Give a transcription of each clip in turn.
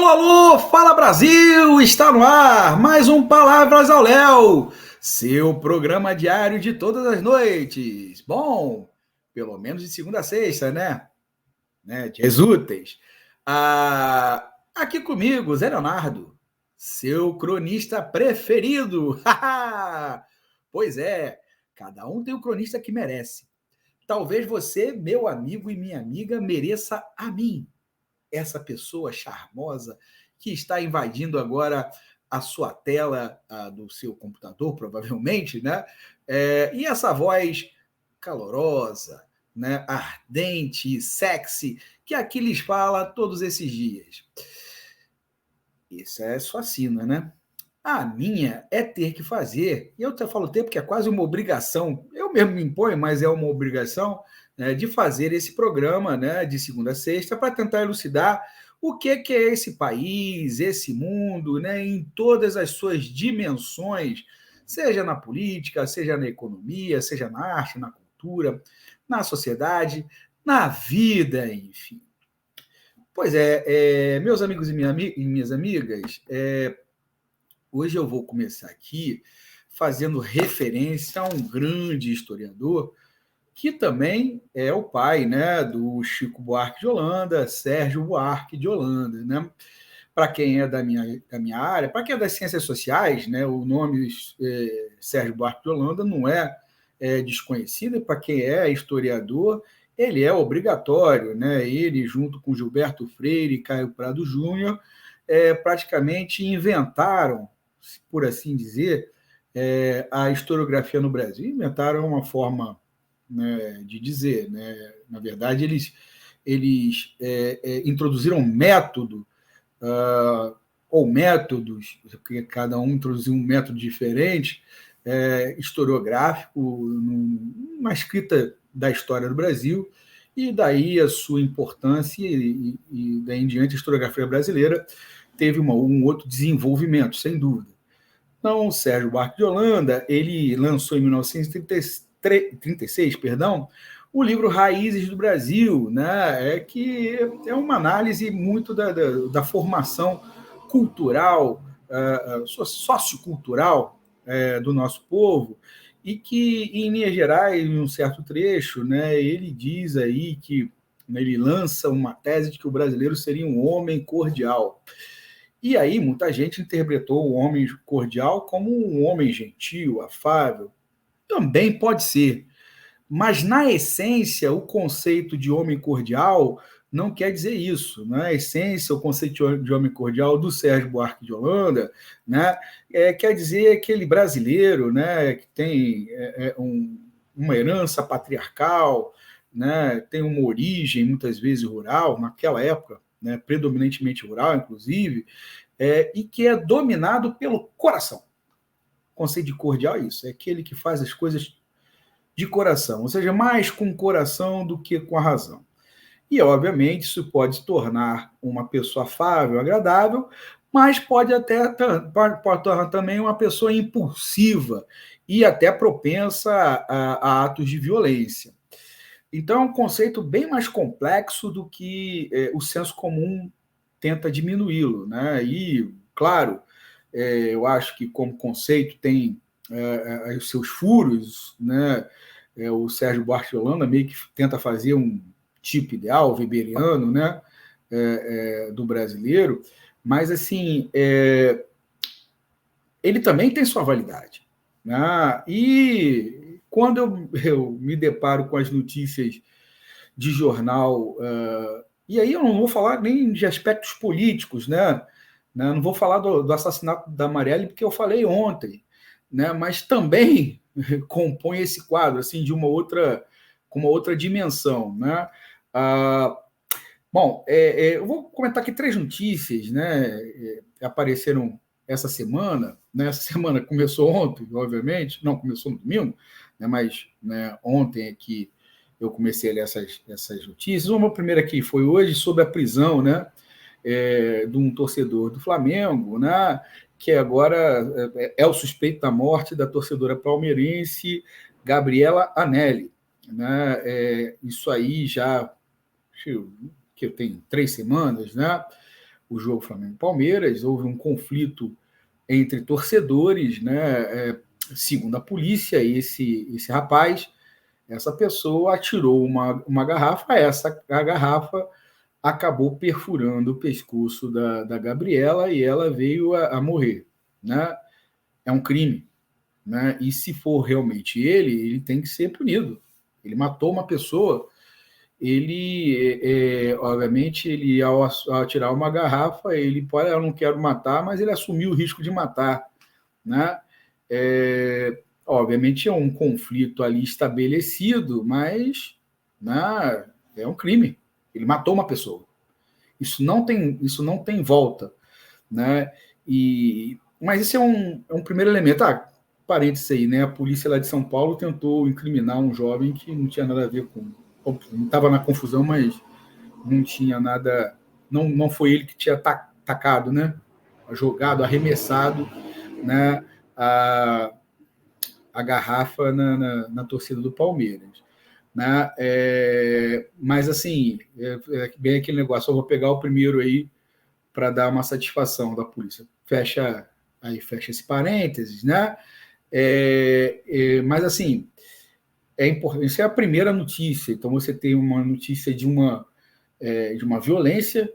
Alô, alô, fala Brasil! Está no ar mais um Palavras ao Léo, seu programa diário de todas as noites. Bom, pelo menos de segunda a sexta, né? Dias úteis. Aqui comigo, Zé Leonardo, seu cronista preferido. Pois é, cada um tem o cronista que merece. Talvez você, meu amigo e minha amiga, mereça a mim, essa pessoa charmosa que está invadindo agora a sua tela do seu computador, provavelmente, né? E essa voz calorosa, né? Ardente, sexy, que aqui lhes fala todos esses dias. Isso é sua sina, né? A minha é ter que fazer, e eu até falo ter porque é quase uma obrigação, eu mesmo me imponho, mas é uma obrigação, né, de fazer esse programa, né, de segunda a sexta para tentar elucidar o que é esse país, esse mundo, né, em todas as suas dimensões, seja na política, seja na economia, seja na arte, na cultura, na sociedade, na vida, enfim. Pois meus amigos e minhas amigas, hoje eu vou começar aqui fazendo referência a um grande historiador que também é o pai, né, do Chico Buarque de Holanda, Sérgio Buarque de Holanda, né? Para quem é da minha área, para quem é das ciências sociais, né, o nome Sérgio Buarque de Holanda não é desconhecido, e para quem é historiador, ele é obrigatório, né? Ele, junto com Gilberto Freire e Caio Prado Júnior, praticamente inventaram, por assim dizer, a historiografia no Brasil. Inventaram uma forma, né, de dizer, né? Na verdade, eles introduziram método, ou métodos, porque cada um introduziu um método diferente, historiográfico, numa escrita da história do Brasil, e daí a sua importância, e daí em diante a historiografia brasileira teve um outro desenvolvimento, sem dúvida. Então, o Sérgio Buarque de Holanda, ele lançou em 1936, perdão, o livro Raízes do Brasil, né, que é uma análise muito da formação cultural, sociocultural, do nosso povo, e que, em Minas Gerais, em um certo trecho, né, ele diz aí que, né, ele lança uma tese de que o brasileiro seria um homem cordial. E aí muita gente interpretou o homem cordial como um homem gentil, afável. Também pode ser. Mas, na essência, o conceito de homem cordial não quer dizer isso. Na essência, o conceito de homem cordial do Sérgio Buarque de Holanda, né, quer dizer aquele brasileiro, né, que tem uma herança patriarcal, né, tem uma origem, muitas vezes, rural, naquela época, né, predominantemente rural, inclusive, e que é dominado pelo coração. O conceito de cordial é isso, é aquele que faz as coisas de coração, ou seja, mais com o coração do que com a razão. E, obviamente, isso pode se tornar uma pessoa afável, agradável, mas pode tornar também uma pessoa impulsiva e até propensa a atos de violência. Então, é um conceito bem mais complexo do que o senso comum tenta diminuí-lo, né? E, claro, eu acho que como conceito tem os seus furos, né? O Sérgio Buarque de Holanda meio que tenta fazer um tipo ideal, weberiano, né? Do brasileiro, mas assim ele também tem sua validade, né? E quando eu me deparo com as notícias de jornal, e aí eu não vou falar nem de aspectos políticos, né? Não vou falar do assassinato da Marielle, porque eu falei ontem, né? Mas também compõe esse quadro assim de com uma outra dimensão, né? Bom, eu vou comentar aqui 3 notícias, né? Apareceram essa semana, né? Essa semana começou ontem, obviamente, não começou no domingo, né? Mas, né, ontem aqui eu comecei a ler essas notícias. Uma primeira aqui foi hoje sobre a prisão, né, de um torcedor do Flamengo, né, que agora é o suspeito da morte da torcedora palmeirense Gabriela Anelli, né? Isso aí já que eu tenho 3 semanas, né? o jogo Flamengo-Palmeiras, houve um conflito entre torcedores, né? Segundo a polícia, esse rapaz, essa pessoa atirou uma garrafa, a garrafa acabou perfurando o pescoço da Gabriela e ela veio a morrer, né? É um crime, né? E se for realmente ele tem que ser punido. Ele matou uma pessoa, obviamente, ele ao atirar uma garrafa, ele pode, eu não quero matar, mas ele assumiu o risco de matar, né? Obviamente é um conflito ali estabelecido, mas, né, é um crime. Ele matou uma pessoa. Isso não tem volta, né? Mas esse é um primeiro elemento. Parênteses aí, né? A polícia lá de São Paulo tentou incriminar um jovem que não tinha nada a ver com. Não estava na confusão, mas não tinha nada. Não foi ele que tinha tacado, né? Jogado, arremessado, né? A garrafa na torcida do Palmeiras. Né? Mas, assim, bem aquele negócio, eu vou pegar o primeiro aí para dar uma satisfação da polícia. Fecha esse parênteses, né? Mas, assim, é importante. Isso é a primeira notícia. Então, você tem uma notícia de uma violência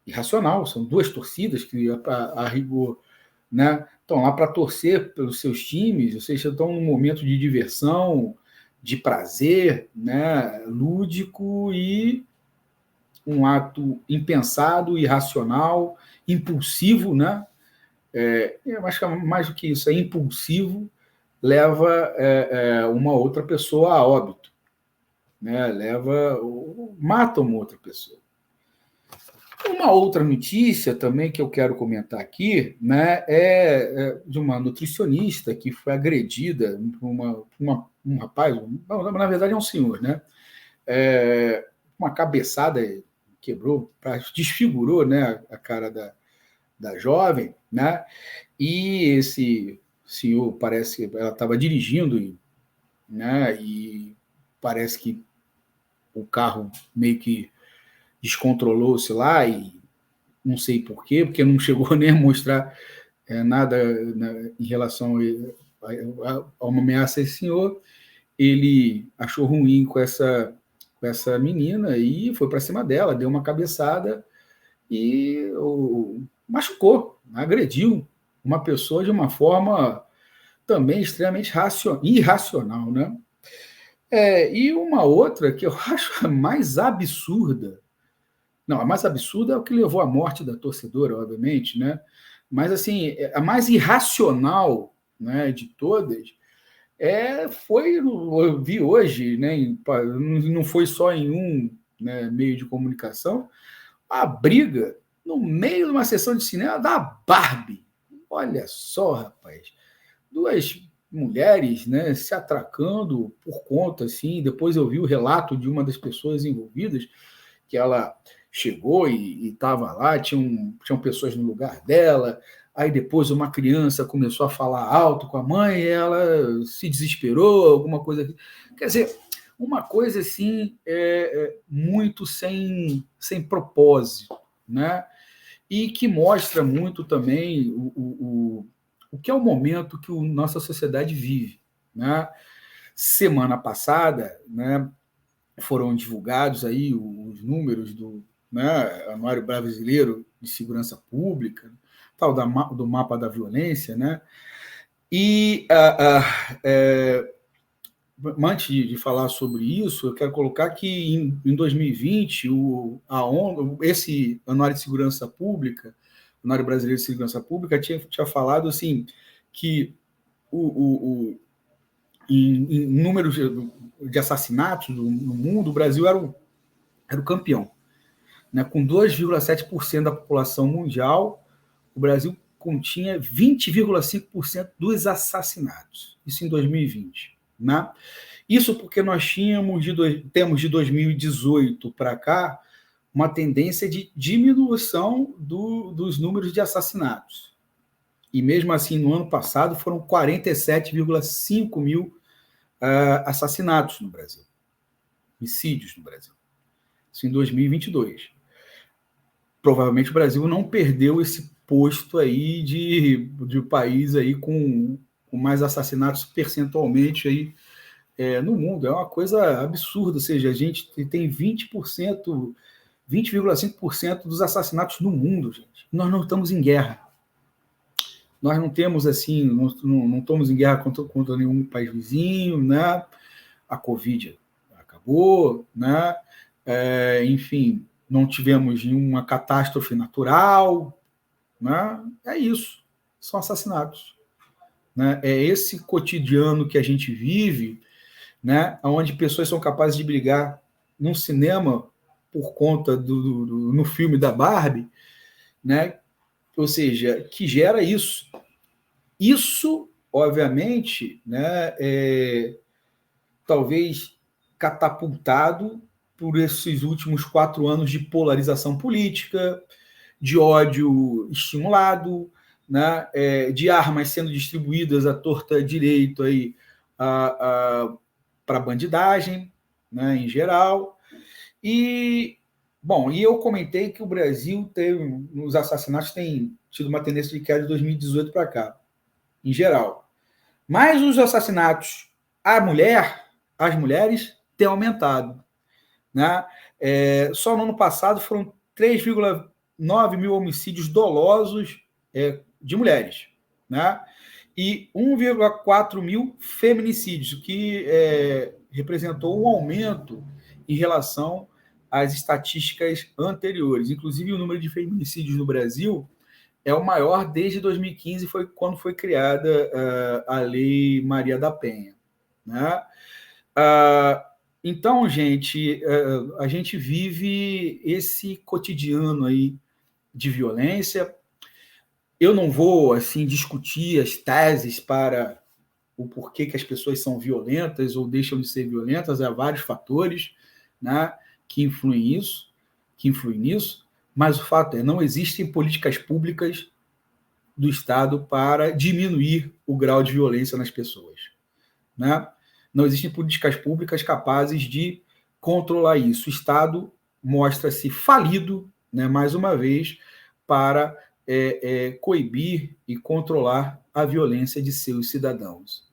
irracional. São duas torcidas que, a rigor, né, estão lá para torcer pelos seus times, ou seja, estão num momento de diversão, de prazer, né, lúdico, e um ato impensado, irracional, impulsivo, né? Eu acho que mais do que isso, é impulsivo, leva uma outra pessoa a óbito, né? Mata uma outra pessoa. Uma outra notícia também que eu quero comentar aqui, né, é de uma nutricionista que foi agredida por um rapaz, na verdade é um senhor, né? Uma cabeçada quebrou, desfigurou, né, a cara da jovem, né? E esse senhor parece que ela estava dirigindo, né? E parece que o carro meio que descontrolou-se lá e não sei por quê, porque não chegou nem a mostrar nada em relação a uma ameaça a esse senhor. Ele achou ruim com essa menina e foi para cima dela, deu uma cabeçada e machucou, agrediu uma pessoa de uma forma também extremamente irracional, né? E uma outra que eu acho a mais absurda. Não, a mais absurda é o que levou à morte da torcedora, obviamente, né? Mas, assim, a mais irracional, né, de todas eu vi hoje, né, não foi só em um, né, meio de comunicação, a briga no meio de uma sessão de cinema da Barbie. Olha só, rapaz. Duas mulheres, né, se atracando por conta, assim. Depois eu vi o relato de uma das pessoas envolvidas, que ela chegou e estava lá, tinham pessoas no lugar dela, aí depois uma criança começou a falar alto com a mãe, e ela se desesperou, alguma coisa assim. Quer dizer, uma coisa assim muito sem propósito, né? E que mostra muito também o que é o momento que a nossa sociedade vive, né? Semana passada, né, foram divulgados aí os números do, né, Anuário Brasileiro de Segurança Pública, tal do mapa da violência, né? E antes de falar sobre isso, eu quero colocar que em 2020 a ONU, esse Anuário de Segurança Pública, Anuário Brasileiro de Segurança Pública, tinha falado assim que em números de assassinatos no mundo, o Brasil era o campeão. Né? Com 2,7% da população mundial, o Brasil continha 20,5% dos assassinatos. Isso em 2020. Né? Isso porque nós temos de 2018 para cá uma tendência de diminuição dos números de assassinatos. E mesmo assim, no ano passado, foram 47,5 mil assassinatos no Brasil. Homicídios no Brasil. Isso em 2022. provavelmente o Brasil não perdeu esse posto aí de país aí com mais assassinatos percentualmente aí no mundo. É uma coisa absurda, ou seja, a gente tem 20%, 20,5% dos assassinatos no mundo, gente. Nós não estamos em guerra. Nós não temos, assim, não estamos em guerra contra nenhum país vizinho, né? A Covid acabou, né? Enfim, não tivemos nenhuma catástrofe natural, né? É isso, são assassinatos. Né? É esse cotidiano que a gente vive, né? Onde pessoas são capazes de brigar num cinema por conta no filme da Barbie, né? Ou seja, que gera isso. Isso, obviamente, né, talvez catapultado por esses últimos 4 anos de polarização política, de ódio estimulado, né, de armas sendo distribuídas à torta direito aí para bandidagem, né, em geral. E, bom, e eu comentei que o Brasil nos assassinatos tem tido uma tendência de queda de 2018 para cá, em geral. Mas os assassinatos às mulheres têm aumentado. Né? Só no ano passado foram 3,9 mil homicídios dolosos de mulheres. Né? E 1,4 mil feminicídios, o que representou um aumento em relação às estatísticas anteriores. Inclusive, o número de feminicídios no Brasil é o maior desde 2015, foi quando foi criada a Lei Maria da Penha. Né? Então, gente, a gente vive esse cotidiano aí de violência. Eu não vou assim discutir as teses para o porquê que as pessoas são violentas ou deixam de ser violentas. Há vários fatores, né, que influem nisso, mas o fato é, não existem políticas públicas do Estado para diminuir o grau de violência nas pessoas. Né? Não existem políticas públicas capazes de controlar isso. O Estado mostra-se falido, né, mais uma vez, para coibir e controlar a violência de seus cidadãos,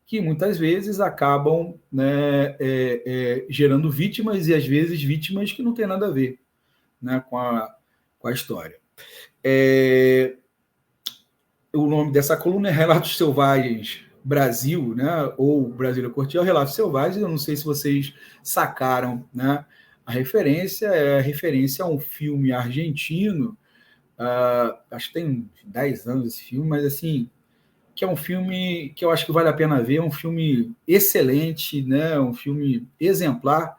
que muitas vezes acabam, né, gerando vítimas, e às vezes vítimas que não têm nada a ver, né, com a história. O nome dessa coluna é Relatos Selvagens Brasil, né, ou Brasília Cortiel, Relatos Selvagens. Eu não sei se vocês sacaram, né, a referência é a referência a um filme argentino, acho que tem 10 anos esse filme, mas assim, que é um filme que eu acho que vale a pena ver, é um filme excelente, né, um filme exemplar.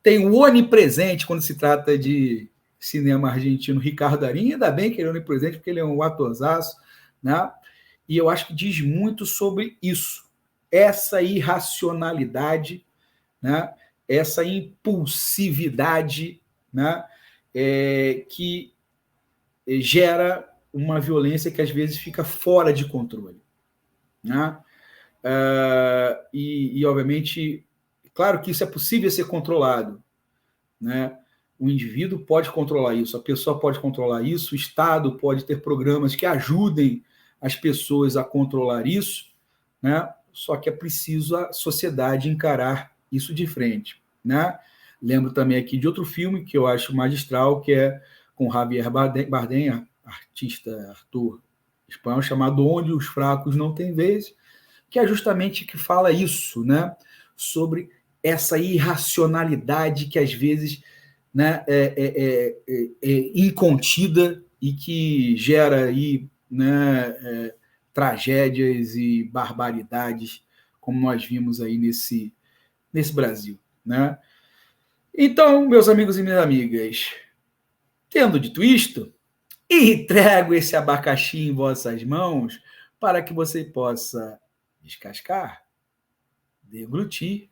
Tem o onipresente quando se trata de cinema argentino, Ricardo Darín, ainda bem que ele é onipresente, porque ele é um atorzaço, né? E eu acho que diz muito sobre isso, essa irracionalidade, né? Essa impulsividade, né? Que gera uma violência que às vezes fica fora de controle. Né? E, obviamente, claro que isso é possível ser controlado. Né? O indivíduo pode controlar isso, a pessoa pode controlar isso, o Estado pode ter programas que ajudem as pessoas a controlar isso, né? Só que é preciso a sociedade encarar isso de frente. Né? Lembro também aqui de outro filme que eu acho magistral, que é com Javier Bardem, artista, ator espanhol, chamado Onde os Fracos Não Têm Vez, que é justamente que fala isso, né? Sobre essa irracionalidade que às vezes, né, é incontida e que gera aí, né, tragédias e barbaridades, como nós vimos aí nesse Brasil. Né? Então, meus amigos e minhas amigas, tendo dito isto, entrego esse abacaxi em vossas mãos para que você possa descascar, deglutir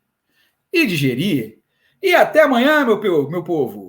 e digerir. E até amanhã, meu povo!